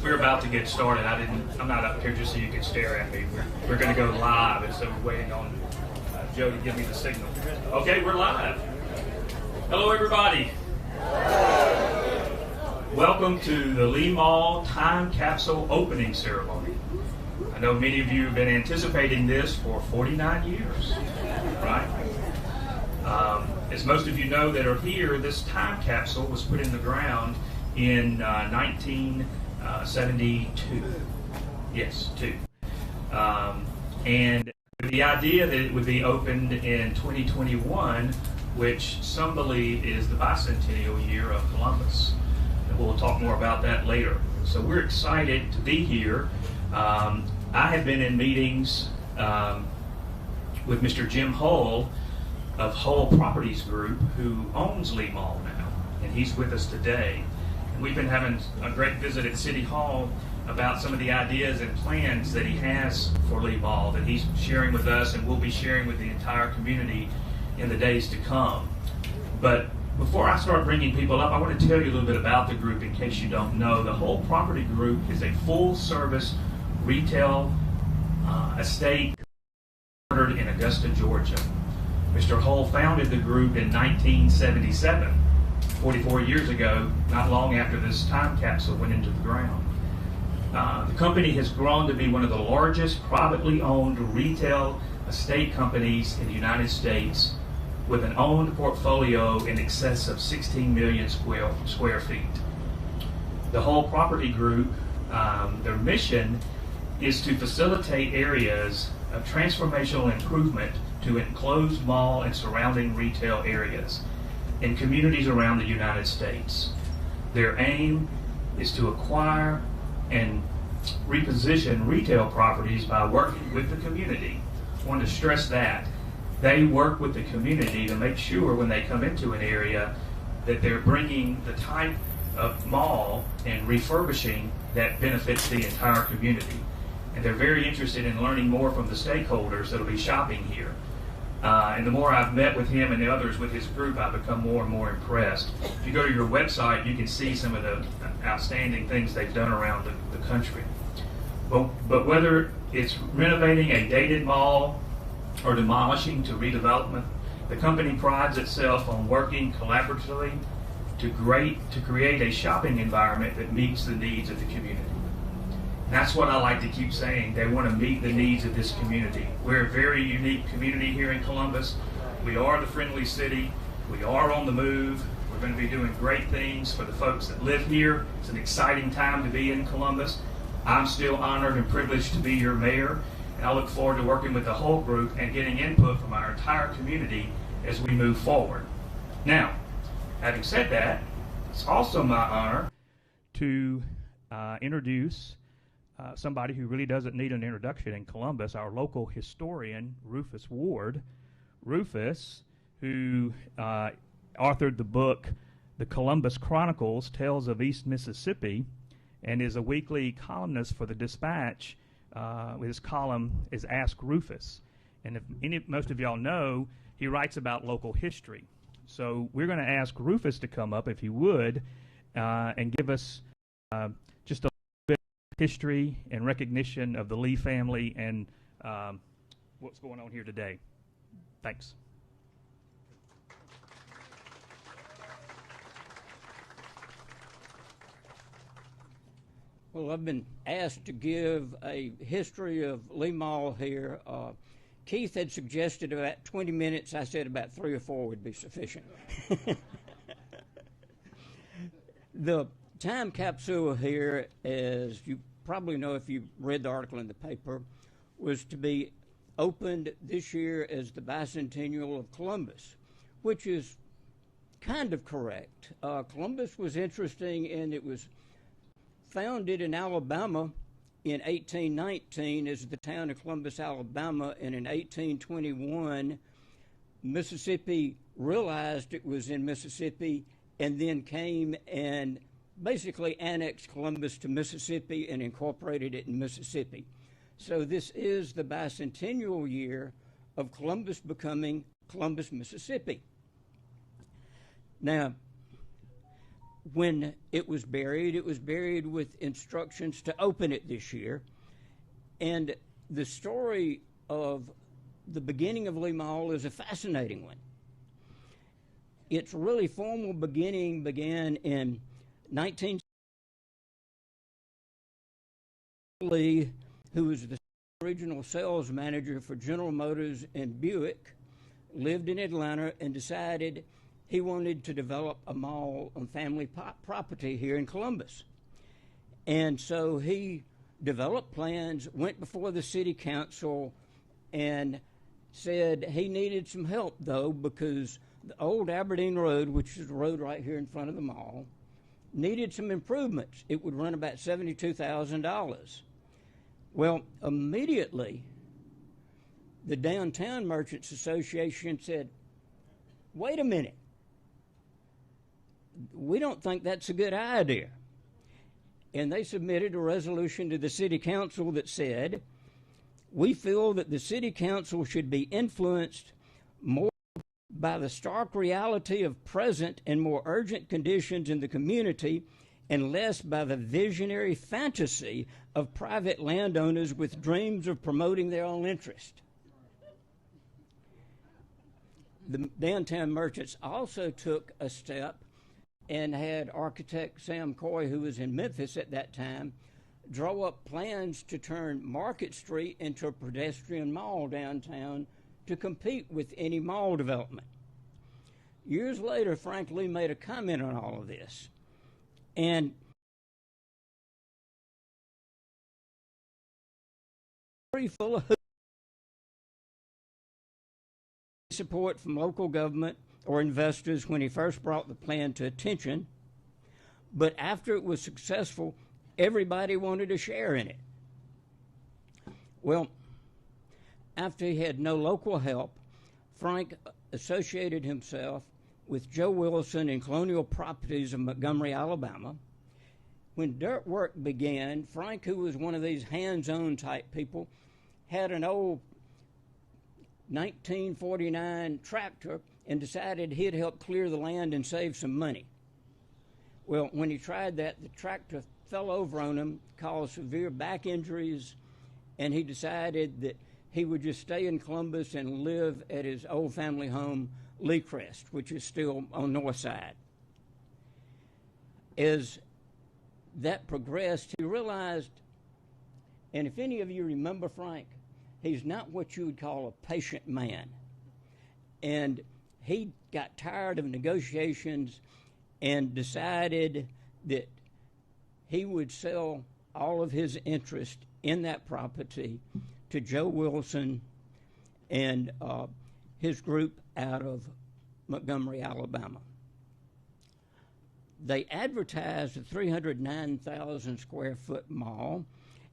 We're about to get started. I'm not up here just so you can stare at me. We're going to go live, and so we're waiting on Joe to give me the signal. Okay, we're live. Hello, everybody. Welcome to the Leigh Mall Time Capsule opening ceremony. I know many of you have been anticipating this for 49 years, right? As most of you know that are here, this time capsule was put in the ground in 1972. Yes, 2. And the idea that it would be opened in 2021, which some believe is the bicentennial year of Columbus. And we'll talk more about that later. So we're excited to be here. I have been in meetings with Mr. Jim Hull of Hull Properties Group, who owns Leigh Mall now, and he's with us today. And we've been having a great visit at City Hall about some of the ideas and plans that he has for Leigh Mall that he's sharing with us and will be sharing with the entire community in the days to come. But before I start bringing people up, I want to tell you a little bit about the group in case you don't know. The Hull Property Group is a full-service retail estate headquartered in Augusta, Georgia. Mr. Hull founded the group in 1977, 44 years ago, not long after this time capsule went into the ground. The company has grown to be one of the largest privately owned retail estate companies in the United States, with an owned portfolio in excess of 16 million square feet. The Hull Property Group, their mission is to facilitate areas of transformational improvement to enclosed mall and surrounding retail areas in communities around the United States. Their aim is to acquire and reposition retail properties by working with the community. I want to stress that. They work with the community to make sure when they come into an area that they're bringing the type of mall and refurbishing that benefits the entire community. And they're very interested in learning more from the stakeholders that will be shopping here. And the more I've met with him and the others with his group, I've become more and more impressed. If you go to your website, you can see some of the outstanding things they've done around the country. But whether it's renovating a dated mall or demolishing to redevelopment, the company prides itself on working collaboratively to create a shopping environment that meets the needs of the community. That's what I like to keep saying. They want to meet the needs of this community. We're a very unique community here in Columbus. We are the friendly city. We are on the move. We're going to be doing great things for the folks that live here. It's an exciting time to be in Columbus. I'm still honored and privileged to be your mayor, and I look forward to working with the whole group and getting input from our entire community as we move forward. Now, having said that, it's also my honor to introduce somebody who really doesn't need an introduction in Columbus, our local historian, Rufus Ward. Rufus, who authored the book, The Columbus Chronicles, Tales of East Mississippi, and is a weekly columnist for the Dispatch. His column is Ask Rufus. And if most of y'all know, he writes about local history. So we're going to ask Rufus to come up, if he would, and give us just a history and recognition of the Leigh family and what's going on here today. Thanks. Well, I've been asked to give a history of Leigh Mall here. Keith had suggested about 20 minutes. I said about 3 or 4 would be sufficient. The time capsule here, as you probably know if you read the article in the paper, was to be opened this year as the bicentennial of Columbus, which is kind of correct. Columbus was interesting, and it was founded in Alabama in 1819 as the town of Columbus, Alabama, and in 1821, Mississippi realized it was in Mississippi and then came and basically annexed Columbus to Mississippi and incorporated it in Mississippi. So this is the bicentennial year of Columbus becoming Columbus, Mississippi. Now, when it was buried with instructions to open it this year. And the story of the beginning of Leigh Mall is a fascinating one. Its really formal beginning began in 19. Leigh, who was the regional sales manager for General Motors and Buick, lived in Atlanta and decided he wanted to develop a mall on family property here in Columbus. And so he developed plans, went before the city council, and said he needed some help, though, because the old Aberdeen Road, which is the road right here in front of the mall, needed some improvements. It would run about $72,000. Well, immediately, the Downtown Merchants Association said, wait a minute. We don't think that's a good idea. And they submitted a resolution to the city council that said, we feel that the city council should be influenced more by the stark reality of present and more urgent conditions in the community and less by the visionary fantasy of private landowners with dreams of promoting their own interest. The Downtown Merchants also took a step and had architect Sam Coy, who was in Memphis at that time, draw up plans to turn Market Street into a pedestrian mall downtown to compete with any mall development. Years later, Frank Leigh made a comment on all of this. And full of support from local government or investors when he first brought the plan to attention, but after it was successful, everybody wanted a share in it. Well, after he had no local help, Frank associated himself with Joe Wilson in Colonial Properties of Montgomery, Alabama. When dirt work began, Frank, who was one of these hands-on type people, had an old 1949 tractor and decided he'd help clear the land and save some money. Well, when he tried that, the tractor fell over on him, caused severe back injuries, and he decided that he would just stay in Columbus and live at his old family home, Lee Crest, which is still on North Side. As that progressed, he realized, and if any of you remember Frank, he's not what you would call a patient man. And he got tired of negotiations and decided that he would sell all of his interest in that property to Joe Wilson and his group out of Montgomery, Alabama. They advertised the 309,000 square foot mall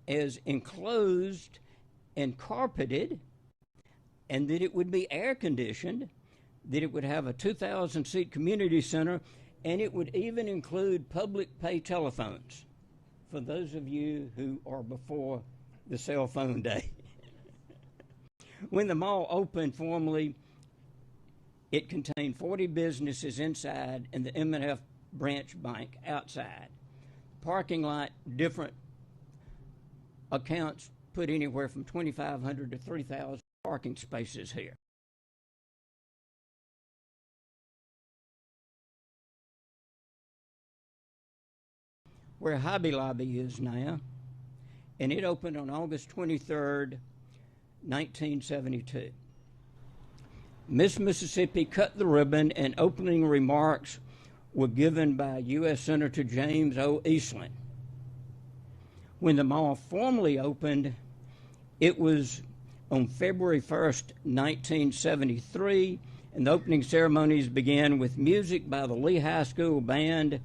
as enclosed and carpeted, and that it would be air conditioned, that it would have a 2,000 seat community center, and it would even include public pay telephones for those of you who are before the cell phone day. When the mall opened formally, it contained 40 businesses inside and the M&F branch bank outside. Parking lot, different accounts put anywhere from 2,500 to 3,000 parking spaces here. Where Hobby Lobby is now, and it opened on August 23rd, 1972. Miss Mississippi cut the ribbon, and opening remarks were given by U.S. Senator James O. Eastland. When the mall formally opened, it was on February 1st, 1973, and the opening ceremonies began with music by the Leigh High School Band,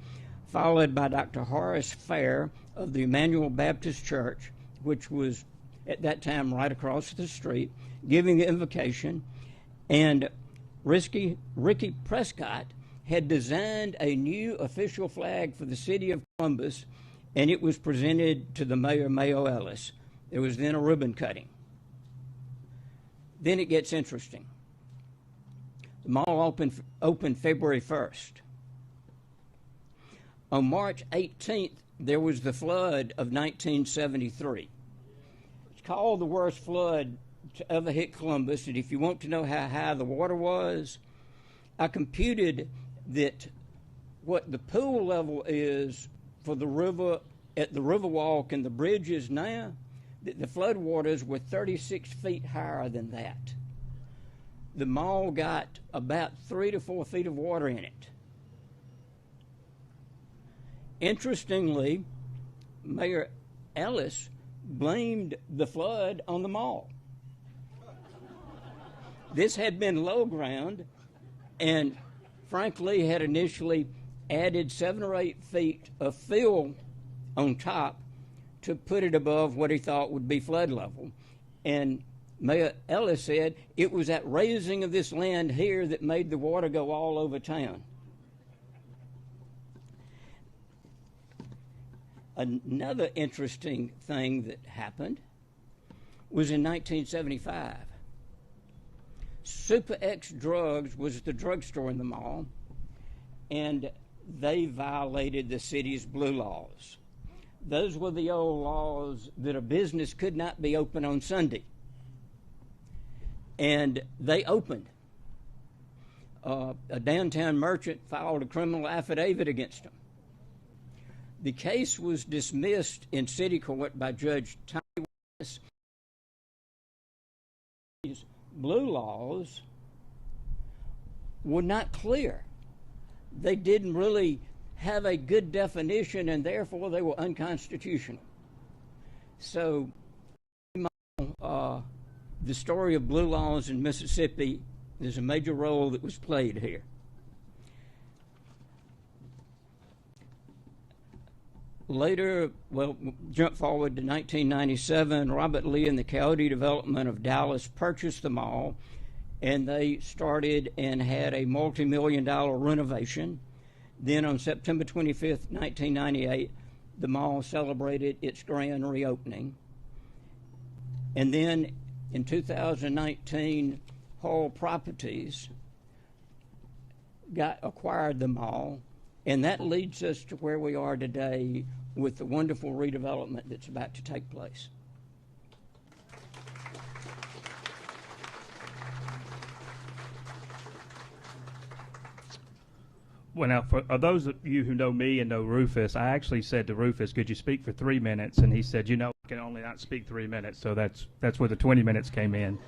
followed by Dr. Horace Fair of the Emmanuel Baptist Church, which was at that time right across the street, giving the invocation, and Ricky Prescott had designed a new official flag for the city of Columbus, and it was presented to the mayor, Mayo Ellis. There was then a ribbon cutting. Then it gets interesting. The mall opened February 1st. On March 18th, there was the flood of 1973. It's called the worst flood to ever hit Columbus, and if you want to know how high the water was, I computed that what the pool level is for the river at the Riverwalk and the bridges now, that the floodwaters were 36 feet higher than that. The mall got about 3 to 4 feet of water in it. Interestingly, Mayor Ellis blamed the flood on the mall. This had been low ground, and frankly had initially added 7 or 8 feet of fill on top to put it above what he thought would be flood level. And Mayor Ellis said it was that raising of this land here that made the water go all over town. Another interesting thing that happened was in 1975. Super X Drugs was the drugstore in the mall, and they violated the city's blue laws. Those were the old laws that a business could not be open on Sunday. And they opened. A downtown merchant filed a criminal affidavit against them. The case was dismissed in city court by Judge Tommy West. These blue laws were not clear. They didn't really have a good definition, and therefore they were unconstitutional. So the story of blue laws in Mississippi, there's a major role that was played here. Later, jump forward to 1997, Robert Leigh and the Coyote Development of Dallas purchased the mall, and they started and had a multi-million-dollar renovation. Then on September 25th, 1998, the mall celebrated its grand reopening. And then in 2019, Hall Properties acquired the mall, and that leads us to where we are today with the wonderful redevelopment that's about to take place. Well, now, for those of you who know me and know Rufus, I actually said to Rufus, could you speak for 3 minutes? And he said, I can only not speak 3 minutes, so that's where the 20 minutes came in.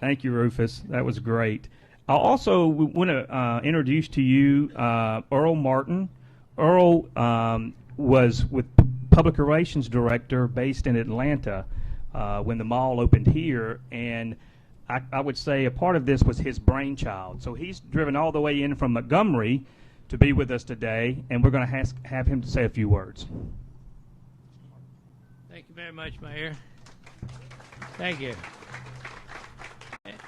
Thank you, Rufus. That was great. I also want to introduce to you Earl Martin. Earl was with Public Relations Director based in Atlanta when the mall opened here, and I would say a part of this was his brainchild. So he's driven all the way in from Montgomery to be with us today, and we're going to have him to say a few words. Thank you very much, Mayor. Thank you.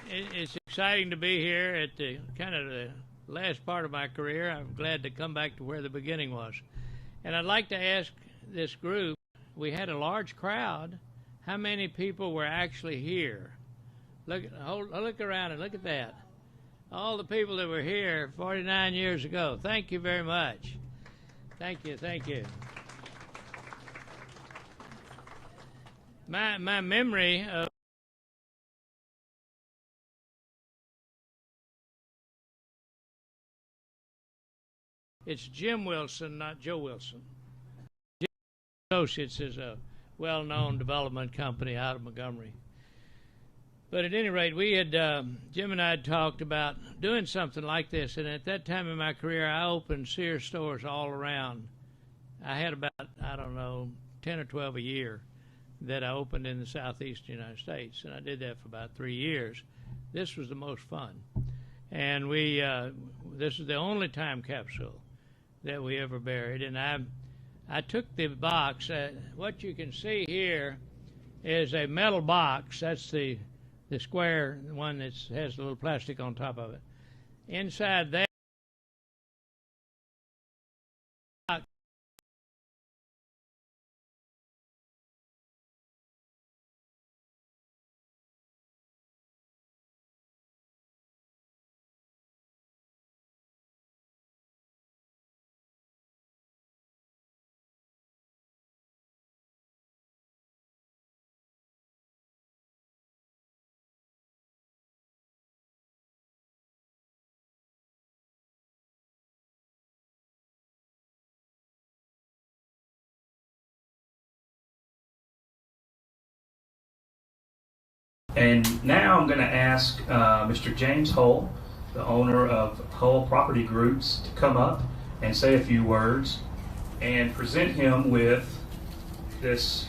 It's exciting to be here at the kind of the last part of my career. I'm glad to come back to where the beginning was. And I'd like to ask this group, we had a large crowd, how many people were actually here? Look around and look at that. All the people that were here 49 years ago. Thank you very much. Thank you, thank you. My memory of it's Jim Wilson, not Joe Wilson. Jim Associates is a well-known development company out of Montgomery. But at any rate, we had Jim and I had talked about doing something like this, and at that time in my career, I opened Sears stores all around. I had about, 10 or 12 a year that I opened in the southeast United States, and I did that for about 3 years. This was the most fun. And this is the only time capsule that we ever buried, and I took the box. What you can see here is a metal box. That's the square one that has a little plastic on top of it. Inside that And now I'm going to ask Mr. James Hull, the owner of Hull Property Groups, to come up and say a few words and present him with this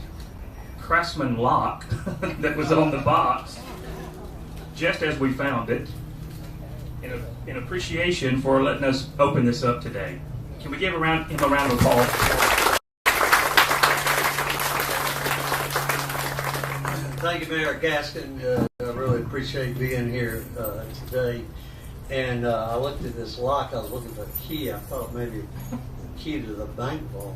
Craftsman lock that was on the box just as we found it, in appreciation for letting us open this up today. Can we give him a round of applause? Thank you, Mayor Gaskin. I really appreciate being here today. And I looked at this lock. I was looking for the key. I thought maybe the key to the bank vault.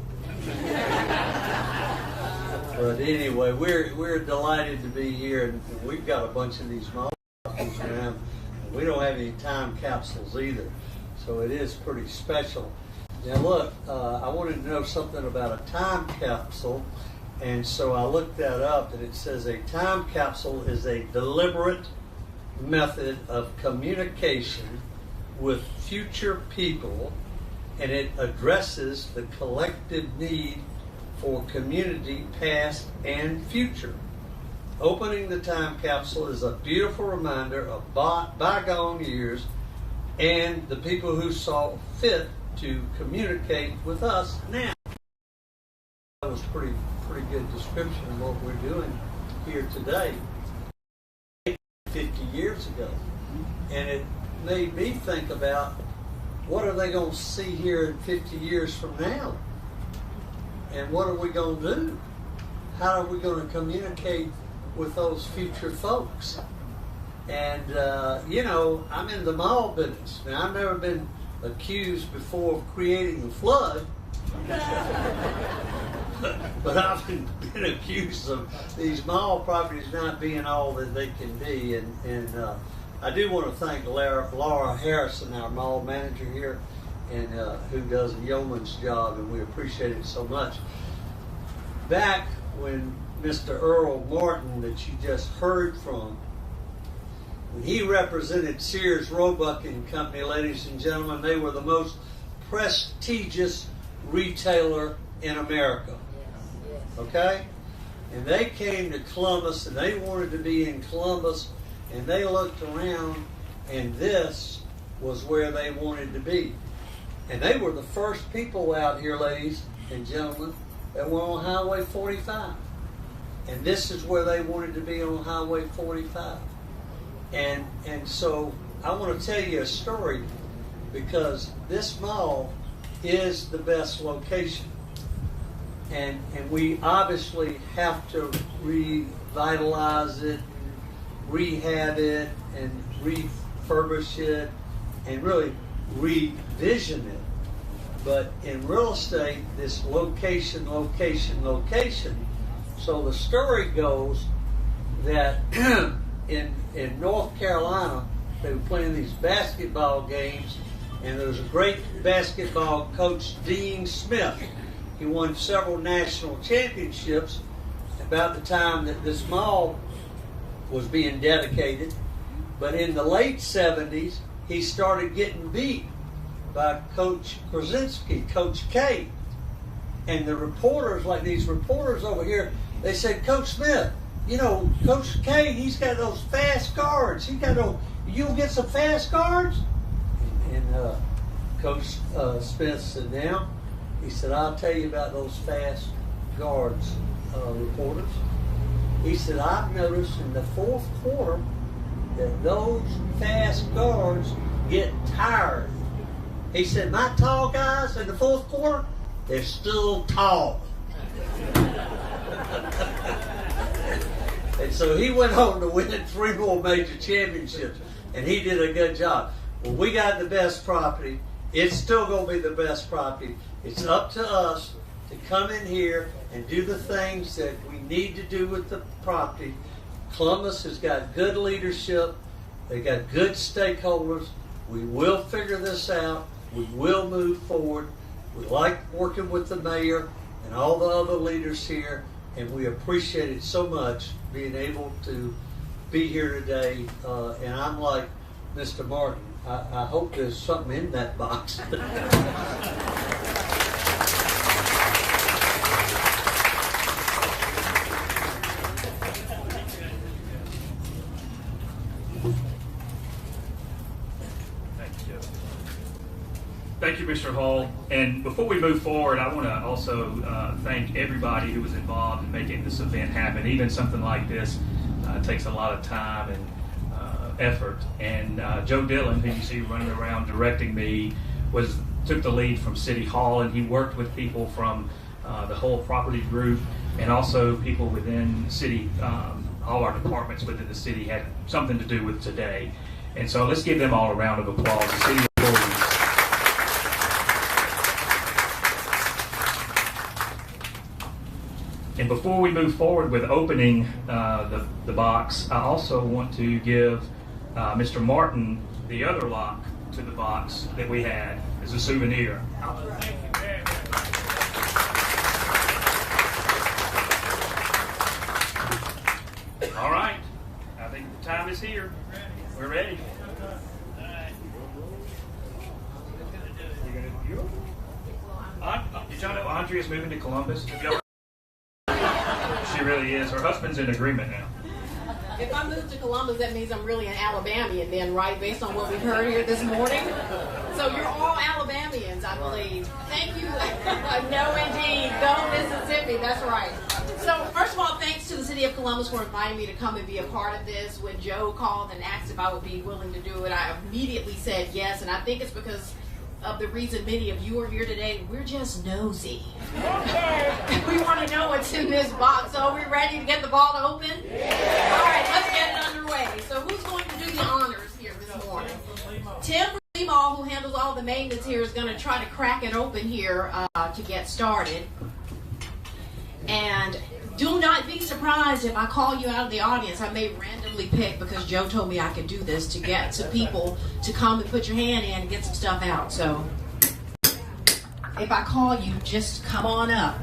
But anyway, we're delighted to be here, and we've got a bunch of these models around. We don't have any time capsules either, so it is pretty special. Now look, I wanted to know something about a time capsule. And so I looked that up, and it says a time capsule is a deliberate method of communication with future people, and it addresses the collective need for community past and future. Opening the time capsule is a beautiful reminder of bygone years and the people who saw fit to communicate with us now. That was pretty good description of what we're doing here today 50 years ago. And it made me think about, what are they going to see here in 50 years from now? And what are we going to do? How are we going to communicate with those future folks? And, I'm in the mall business. Now, I've never been accused before of creating the flood. But I've been accused of these mall properties not being all that they can be. And I do want to thank Laura Harrison, our mall manager here, and who does a yeoman's job, and we appreciate it so much. Back when Mr. Earl Martin, that you just heard from, when he represented Sears Roebuck and Company, ladies and gentlemen, they were the most prestigious retailer in America. Okay? And they came to Columbus, and they wanted to be in Columbus, and they looked around, and this was where they wanted to be. And they were the first people out here, ladies and gentlemen, that were on Highway 45. And this is where they wanted to be, on Highway 45. And so I want to tell you a story, because this mall is the best location. And we obviously have to revitalize it, rehab it, and refurbish it, and really revision it. But in real estate, this location, location, location. So the story goes that in North Carolina, they were playing these basketball games, and there was a great basketball coach, Dean Smith. He won several national championships about the time that this mall was being dedicated. But in the late 70s, he started getting beat by Coach Krasinski, Coach K. And the reporters, like these reporters over here, they said, Coach Smith, Coach K, he's got those fast guards. You'll get some fast guards? And Coach Smith said, now, he said, I'll tell you about those fast guards, reporters. He said, I've noticed in the fourth quarter that those fast guards get tired. He said, my tall guys in the fourth quarter, they're still tall. And so he went on to win 3 more major championships, and he did a good job. Well, we got the best property. It's still going to be the best property. It's up to us to come in here and do the things that we need to do with the property. Columbus has got good leadership. They got good stakeholders. We will figure this out. We will move forward. We like working with the mayor and all the other leaders here, and we appreciate it so much being able to be here today. And I'm like Mr. Martin. I hope there's something in that box. Thank you, Mr. Hall. And before we move forward, I want to also thank everybody who was involved in making this event happen. Even something like this takes a lot of time and effort. And Joe Dillon, who you see running around directing me, took the lead from City Hall, and he worked with people from the whole property group and also people within city. All our departments within the city had something to do with today. And so let's give them all a round of applause. The city employees. And before we move forward with opening the box, I also want to give Mr. Martin the other lock to the box that we had as a souvenir. All right, I think the time is here. We're ready. Did y'all know Andrea's moving to Columbus? She really is. Her husband's in agreement now. If I move to Columbus, that means I'm really an Alabamian then, right? Based on what we've heard here this morning. So you're all Alabamians, I believe. Thank you. No, indeed. Go Mississippi. That's right. So first of all, thanks to the City of Columbus for inviting me to come and be a part of this. When Joe called and asked if I would be willing to do it, I immediately said yes. And I think it's because of the reason many of you are here today. We're just nosy. We want to know what's in this box. So are we ready to get the ball open? Yeah. All right, let's get it underway. So who's going to do the honors here this morning? Tim Leigh, who handles all the maintenance here, is going to try to crack it open here to get started. And do not be surprised if I call you out of the audience. I may randomly pick, because Joe told me I could do this, to get some people to come and put your hand in and get some stuff out. So if I call you, just come on up.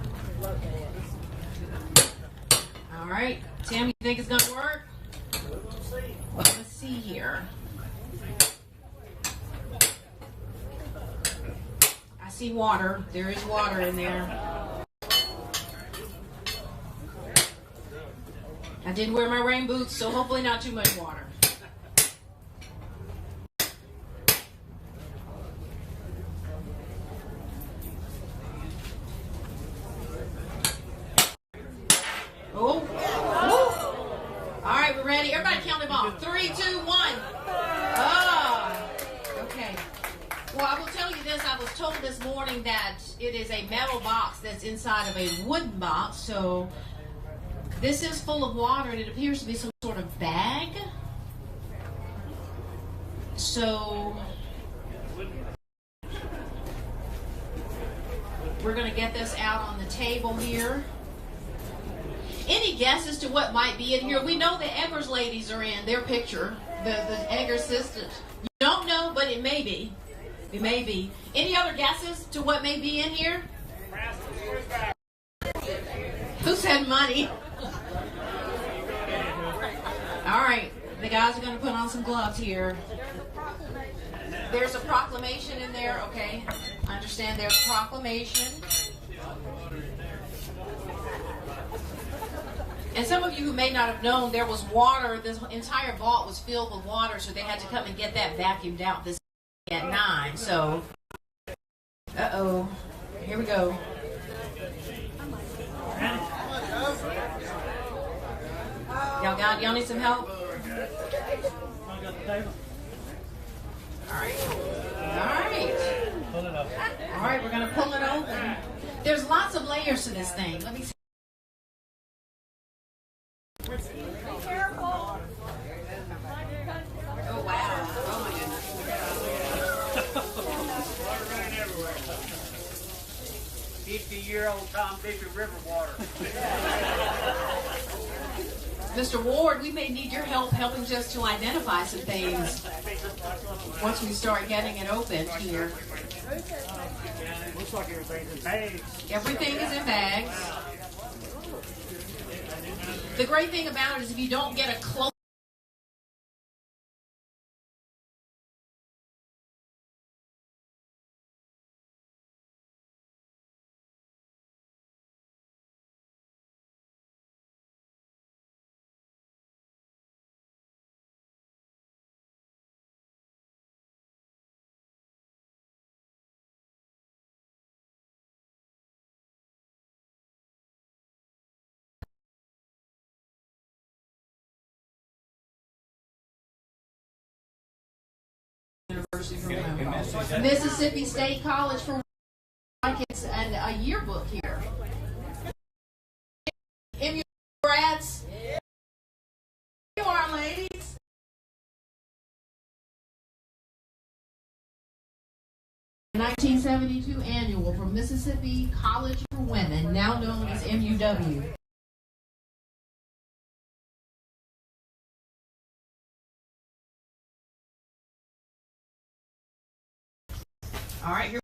All right. Tim, you think it's going to work? Let's see here. I see water. There is water in there. I didn't wear my rain boots, so hopefully not too much water. Oh. Woo. All right, we're ready. Everybody count them off. 3, 2, 1. Oh. Okay. Well, I will tell you this. I was told this morning that it is a metal box that's inside of a wooden box, so this is full of water, and it appears to be some sort of bag. So we're going to get this out on the table here. Any guesses to what might be in here? We know the Eggers ladies are in their picture, the Eggers sisters. You don't know, but it may be. It may be. Any other guesses to what may be in here? Who said money? All right, the guys are going to put on some gloves here. There's a proclamation in there, okay? I understand there's a proclamation. And some of you who may not have known, there was water. This entire vault was filled with water, so they had to come and get that vacuumed out this at 9. So, uh-oh, here we go. Y'all need some help? All right. All right, we're going to pull it open. There's lots of layers to this thing. Let me see. Be careful. Oh, wow. Oh, my goodness. 50-year-old Tom Dicker River water. Mr. Ward, we may need your help helping us to identify some things once we start getting it open here. Looks like everything's in bags. Everything is in bags. The great thing about it is if you don't get a close Mississippi State College for like it's a yearbook here. MU grads. Here you are, ladies. The 1972 annual for Mississippi College for Women, now known as MUW. All right, here.